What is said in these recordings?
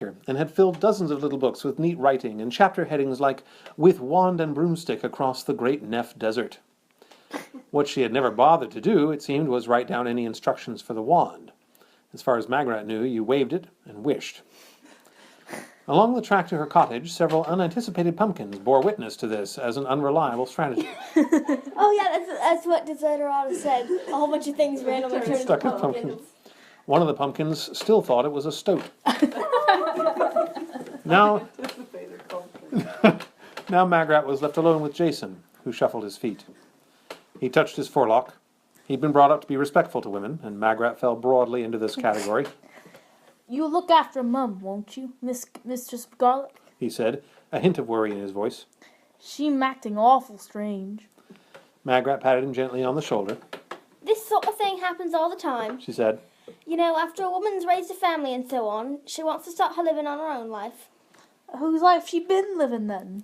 and had filled dozens of little books with neat writing and chapter headings like "With Wand and Broomstick Across the Great Neff Desert." What she had never bothered to do, it seemed, was write down any instructions for the wand. As far as Magrat knew, you waved it and wished. Along the track to her cottage, several unanticipated pumpkins bore witness to this as an unreliable strategy. Oh yeah, that's what Desiderata said. A whole bunch of things randomly turned into pumpkins. One of the pumpkins still thought it was a stoat. Now Magrat was left alone with Jason, who shuffled his feet. He touched his forelock. He'd been brought up to be respectful to women, and Magrat fell broadly into this category. "You look after Mum, won't you, Mistress Garlic?" he said, a hint of worry in his voice. "She'm acting awful strange." Magrat patted him gently on the shoulder. This sort of thing happens all the time. She said, You know, after a woman's raised a family and so on, she wants to start her living on her own life. "Whose life she been living then?"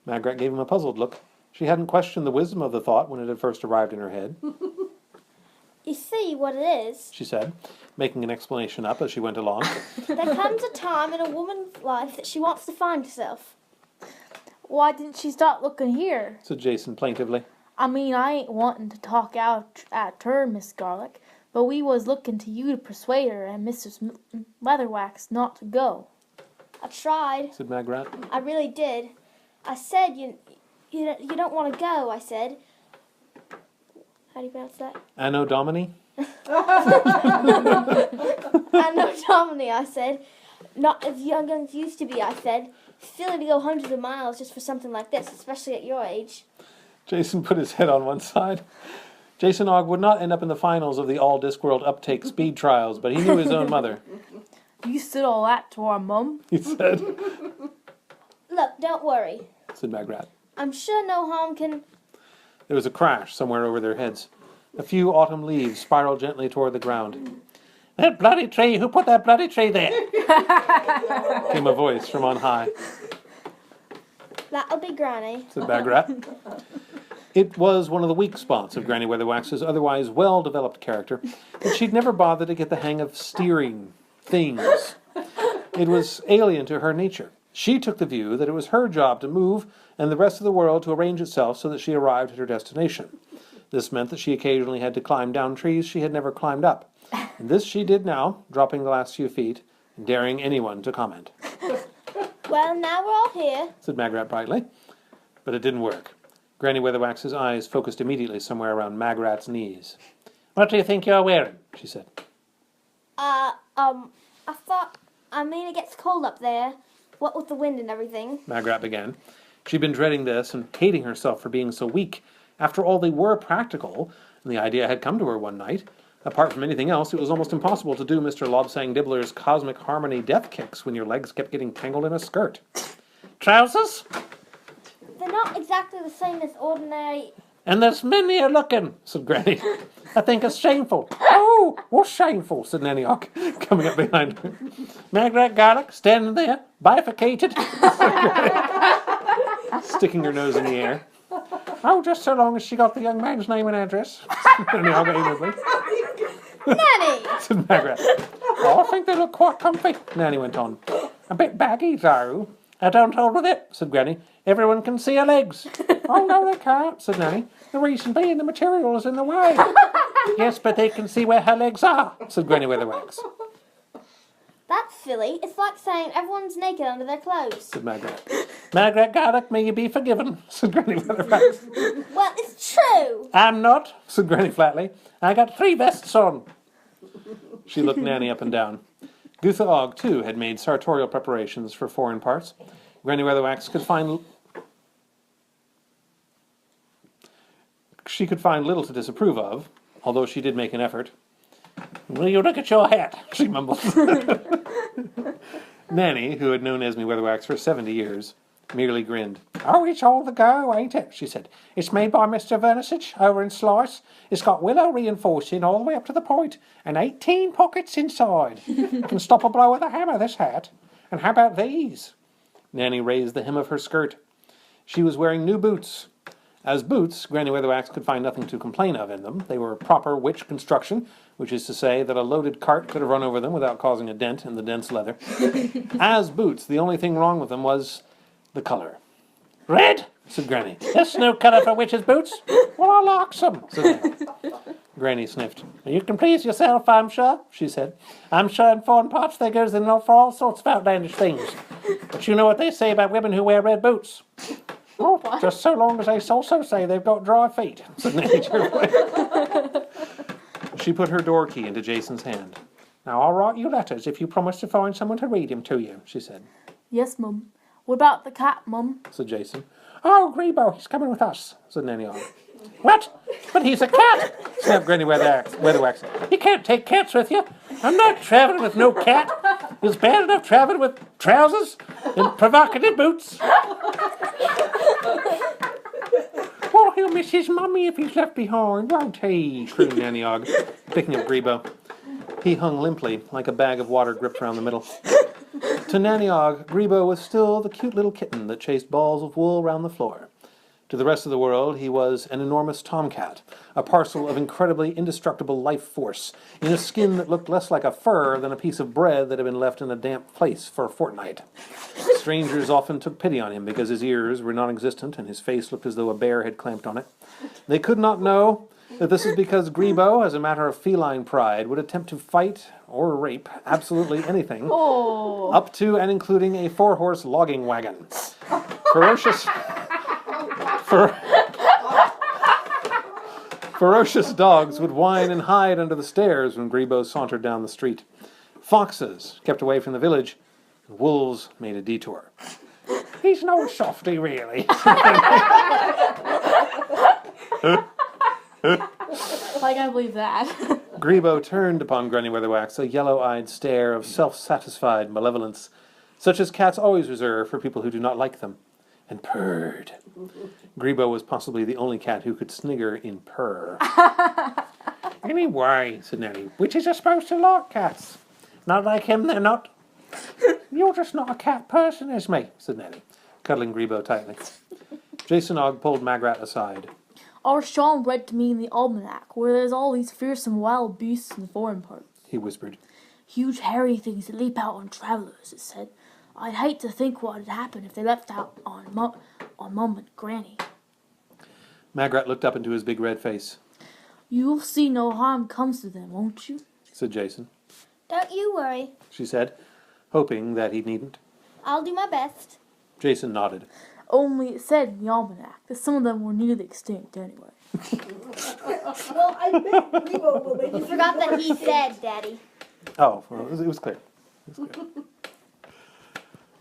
Magrat gave him a puzzled look. She hadn't questioned the wisdom of the thought when it had first arrived in her head. You see what it is? She said, making an explanation up as she went along. There comes a time in a woman's life that she wants to find herself. "Why didn't she start looking here?" said Jason plaintively. "I mean, I ain't wanting to talk out at her, Miss Garlic, but we was looking to you to persuade her and Mrs. Leatherwax not to go." I tried. Said Magrat. I really did. I said, you don't want to go, I said. How do you pronounce that? Anno Domini? Anno Domini, I said. Not as young as used to be, I said. Silly to go hundreds of miles just for something like this, especially at your age. Jason put his head on one side. Jason Ogg would not end up in the finals of the All Discworld Uptake Speed Trials, but he knew his own mother. "You said all that to our Mum?" He said. Look, don't worry. Said Magrat. I'm sure no harm can... There was a crash somewhere over their heads. A few autumn leaves spiraled gently toward the ground. "That bloody tree! Who put that bloody tree there?" came a voice from on high. That'll be Granny. Said Magrat. It was one of the weak spots of Granny Weatherwax's otherwise well-developed character that she'd never bothered to get the hang of steering things. It was alien to her nature. She took the view that it was her job to move and the rest of the world to arrange itself so that she arrived at her destination. This meant that she occasionally had to climb down trees she had never climbed up. And this she did now, dropping the last few feet, and daring anyone to comment. Well, now we're all here. Said Magrat brightly. But it didn't work. Granny Weatherwax's eyes focused immediately somewhere around Magrat's knees. "What do you think you're wearing?" she said. I mean, it gets cold up there. What with the wind and everything. Magrat began. She'd been dreading this and hating herself for being so weak. After all, they were practical, and the idea had come to her one night. Apart from anything else, it was almost impossible to do Mr. Lobsang Dibbler's Cosmic Harmony death kicks when your legs kept getting tangled in a skirt. "Trousers?" They're not exactly the same as ordinary... "And there's many a looking," said Granny. "I think it's shameful." "Oh, what's shameful?" said Nanny Hawk, coming up behind her. Magrat Garlic, standing there, bifurcated, sticking her nose in the air. "Oh, just so long as she got the young man's name and address," said Nanny Hawk amiably. Nanny! Said Magrat. "Oh, I think they look quite comfy," Nanny went on. "A bit baggy, though." "I don't hold with it," said Granny. "Everyone can see her legs." "Oh, no, they can't," said Nanny. "The reason being the material is in the way." "Yes, but they can see where her legs are," said Granny Weatherwax. That's silly. It's like saying everyone's naked under their clothes. Said Magrat. "Magrat Garlic, may you be forgiven," said Granny Weatherwax. Well, it's true. "I'm not," said Granny flatly. "I got 3 vests on." She looked Nanny up and down. Gutha Og, too, had made sartorial preparations for foreign parts. Granny Weatherwax could find little to disapprove of, although she did make an effort. "Will you look at your hat?" she mumbled. Nanny, who had known Esme Weatherwax for 70 years, merely grinned. "Oh, it's all the go, ain't it?" she said. "It's made by Mr. Vernisage over in Slice. It's got willow reinforcing all the way up to the point, and 18 pockets inside. It can stop a blow with a hammer, this hat. And how about these?" Nanny raised the hem of her skirt. She was wearing new boots, As boots, Granny Weatherwax could find nothing to complain of in them. They were proper witch construction, which is to say that a loaded cart could have run over them without causing a dent in the dense leather. As boots, the only thing wrong with them was the colour. "Red?" said Granny. "That's no colour for witches' boots." "Well, I like some," said Nanny. Granny sniffed. "You can please yourself, I'm sure," she said. "I'm sure in foreign parts they goes in for all sorts of outlandish things. But you know what they say about women who wear red boots?" "Oh, just so long as they also say they've got dry feet," said Nanny cheerfully. She put her door key into Jason's hand. "Now I'll write you letters if you promise to find someone to read him to you," she said. Yes, Mum. What about the cat, Mum? Said Jason. "Oh, Grebo, he's coming with us," said Nanny Ogg. "What? But he's a cat!" snapped Granny Weatherwax. "You can't take cats with you. I'm not travelling with no cat. It's bad enough travelling with trousers and provocative boots. Oh, he'll miss his mummy if he's left behind, won't he?" screamed Nanny Ogg, picking up Grebo. He hung limply, like a bag of water gripped around the middle. To Nanny Ogg, Grebo was still the cute little kitten that chased balls of wool round the floor. To the rest of the world, he was an enormous tomcat, a parcel of incredibly indestructible life force, in a skin that looked less like a fur than a piece of bread that had been left in a damp place for a fortnight. Strangers often took pity on him because his ears were non-existent and his face looked as though a bear had clamped on it. They could not know that this is because Grebo, as a matter of feline pride, would attempt to fight or rape absolutely anything, up to and including a 4-horse logging wagon. Ferocious dogs would whine and hide under the stairs when Grebo sauntered down the street. Foxes kept away from the village, and wolves made a detour. "He's no softy, really." I can't believe that. Grebo turned upon Granny Weatherwax a yellow-eyed stare of self-satisfied malevolence, such as cats always reserve for people who do not like them, and purred. Grebo was possibly the only cat who could snigger in purr. "Anyway," said Nanny, "witches are supposed to like cats. Not like him, they're not." "You're just not a cat person, Esme," said Nanny, cuddling Grebo tightly. Jason Ogg pulled Magrat aside. Our Sean read to me in the almanac where there's all these fearsome wild beasts in the foreign part. He whispered. Huge hairy things that leap out on travellers, it said. I'd hate to think what would happen if they left out on Mum and Granny. Magrat looked up into his big red face. "You'll see no harm comes to them, won't you?" said Jason. Don't you worry. She said, hoping that he needn't. I'll do my best. Jason nodded. Only it said in the almanac that some of them were nearly extinct anyway. Well, I bet Grebo will make You forgot that he said, Daddy. Oh, well, it was clear.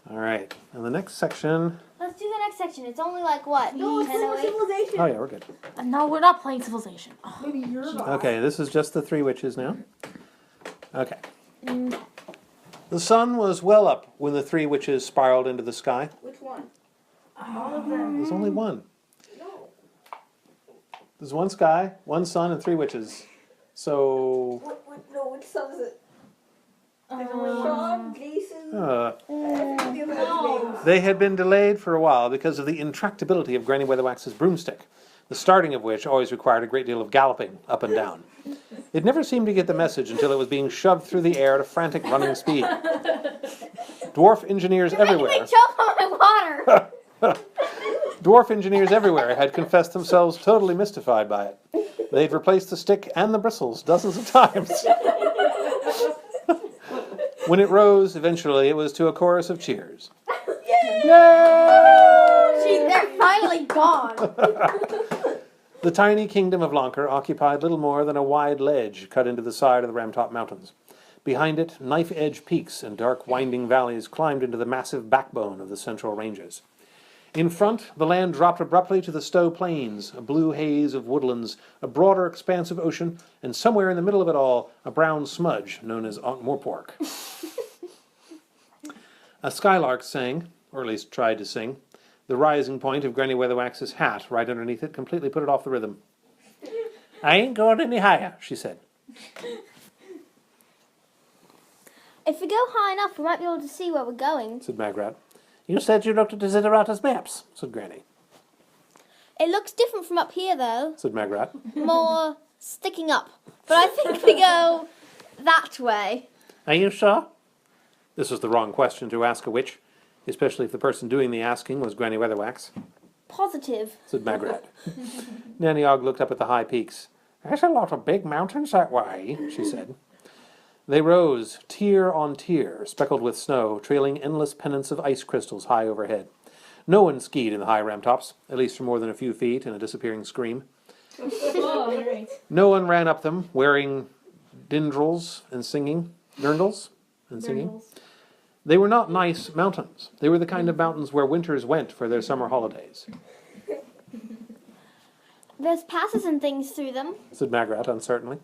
All right. And the next section... Let's do the next section. It's only like, what, No, it's 10:08? civilization. Oh, yeah, we're good. No, we're not playing Civilization. Oh. Maybe you're not. Okay, this is just the 3 witches now. Okay. The sun was well up when the 3 witches spiraled into the sky. Which one? All of them. There's only one. No. There's one sky, one sun, and 3 witches. So... Which son is it? There's only Sean, Jason, I forget the other names. They had been delayed for a while because of the intractability of Granny Weatherwax's broomstick, the starting of which always required a great deal of galloping up and down. It never seemed to get the message until it was being shoved through the air at a frantic running speed. Dwarf engineers everywhere... Make me choke on my water! Dwarf engineers everywhere had confessed themselves totally mystified by it. They'd replaced the stick and the bristles dozens of times. When it rose, eventually, it was to a chorus of cheers. Yay! They're finally gone. The tiny kingdom of Lonker occupied little more than a wide ledge cut into the side of the Ramtop Mountains. Behind it, knife-edge peaks and dark winding valleys climbed into the massive backbone of the central ranges. In front, the land dropped abruptly to the Stowe Plains, a blue haze of woodlands, a broader expanse of ocean, and somewhere in the middle of it all, a brown smudge known as Ankh-Morpork. A skylark sang, or at least tried to sing. The rising point of Granny Weatherwax's hat right underneath it completely put it off the rhythm. "I ain't going any higher," she said. If we go high enough, we might be able to see where we're going. Said Magrat. "You said you looked at Desiderata's maps," said Granny. It looks different from up here, though. said Magrat. More sticking up. But I think we go that way. Are you sure? This was the wrong question to ask a witch, especially if the person doing the asking was Granny Weatherwax, Positive. said Magrat. Nanny Og looked up at the high peaks. There's a lot of big mountains that way, she said. They rose, tier on tier, speckled with snow, trailing endless pennants of ice crystals high overhead. No one skied in the high ramtops, at least for more than a few feet in a disappearing scream. Oh, right. No one ran up them, wearing dirndls and singing. They were not nice mountains. They were the kind of mountains where winters went for their summer holidays, There's passes and things through them. said Magrat uncertainly.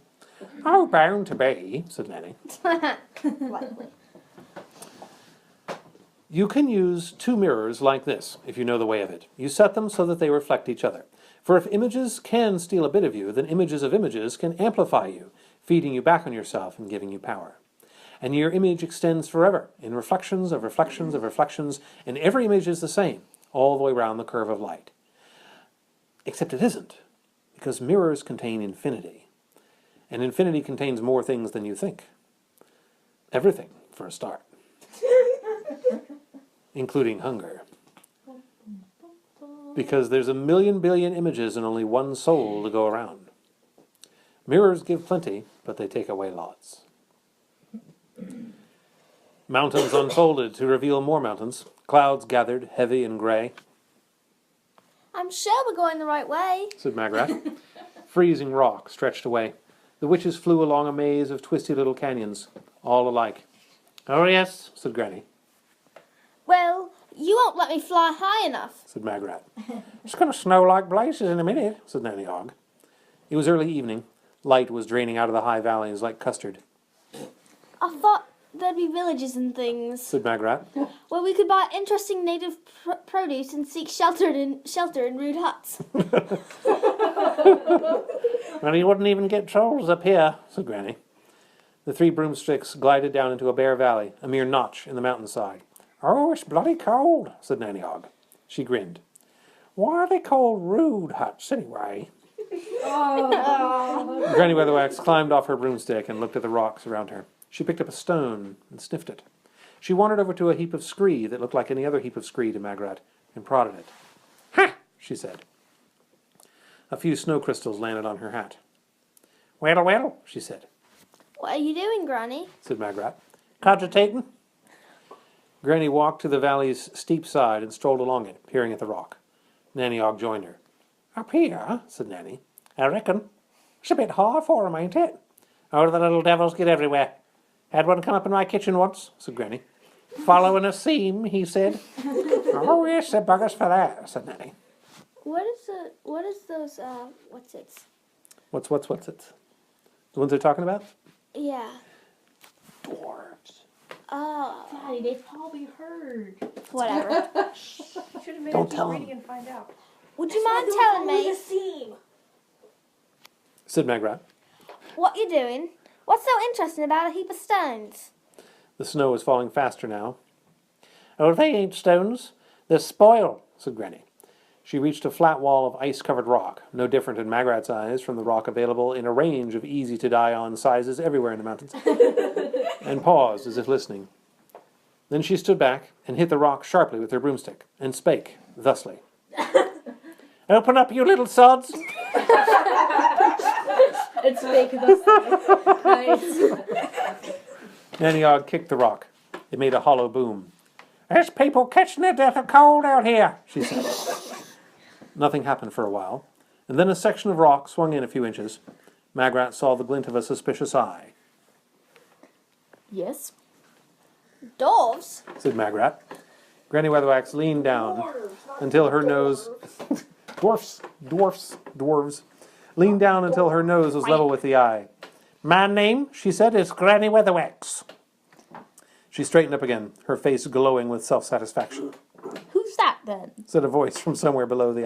Oh, bound to be, said Nanny. Likely. You can use two mirrors like this, if you know the way of it. You set them so that they reflect each other. For if images can steal a bit of you, then images of images can amplify you, feeding you back on yourself and giving you power. And your image extends forever, in reflections of reflections of reflections, and every image is the same, all the way around the curve of light. Except it isn't, because mirrors contain infinity. And infinity contains more things than you think. Everything, for a start. Including hunger. Because there's 1,000,000 billion images and only one soul to go around. Mirrors give plenty, but they take away lots. Mountains unfolded to reveal more mountains. Clouds gathered, heavy and grey, I'm sure we're going the right way. said Magrat. Freezing rock stretched away. The witches flew along a maze of twisty little canyons, all alike. Oh yes, said Granny, Well, you won't let me fly high enough. said Magrat. It's going to snow like blazes in a minute, said Nanny Og. It was early evening. Light was draining out of the high valleys like custard, I thought there'd be villages and things said Magrat. where we could buy interesting native produce and seek shelter in rude huts. Well, you wouldn't even get trolls up here, said Granny. The three broomsticks glided down into a bare valley, a mere notch in the mountainside. Oh, it's bloody cold, said Nanny Og. She grinned. Why are they called rude huts, anyway? Granny Weatherwax climbed off her broomstick and looked at the rocks around her. She picked up a stone and sniffed it. She wandered over to a heap of scree that looked like any other heap of scree to Magrat and prodded it. Ha! She said. A few snow crystals landed on her hat. Well, well, she said. What are you doing, Granny? Said Magrat. Cogitating. Granny walked to the valley's steep side and strolled along it, peering at the rock. Nanny Og joined her. Up here, said Nanny. I reckon. It's a bit high for 'em, ain't it? Oh, the little devils get everywhere. Had one come up in my kitchen once, said Granny. Following a seam, he said. Oh, yes, the buggers for that, said Nanny. What is those, what's it? What's it? The ones they're talking about? Yeah. Dwarves. Oh, Daddy, they probably heard. whatever. Should have made Don't a tell reading him. and find out. Would you mind telling me Said Magrat. what you're doing? What's so interesting about a heap of stones? The snow was falling faster now. Oh, they ain't stones. They're spoil, said Granny. She reached a flat wall of ice-covered rock, no different in Magrat's eyes from the rock available in a range of easy-to-die-on sizes everywhere in the mountains, and paused as if listening. Then she stood back and hit the rock sharply with her broomstick, and spake thusly. Open up, you little sods! It's fake. Nice. Nanny Og kicked the rock. It made a hollow boom. There's people catching their death of cold out here, she said. Nothing happened for a while, and then a section of rock swung in a few inches. Magrat saw the glint of a suspicious eye, Yes. Dwarves? said Magrat. Granny Weatherwax leaned down until her nose... Dwarfs. Leaned down until her nose was level with the eye. My name, she said, is Granny Weatherwax. She straightened up again, her face glowing with self-satisfaction. Who's that then? Said a voice from somewhere below the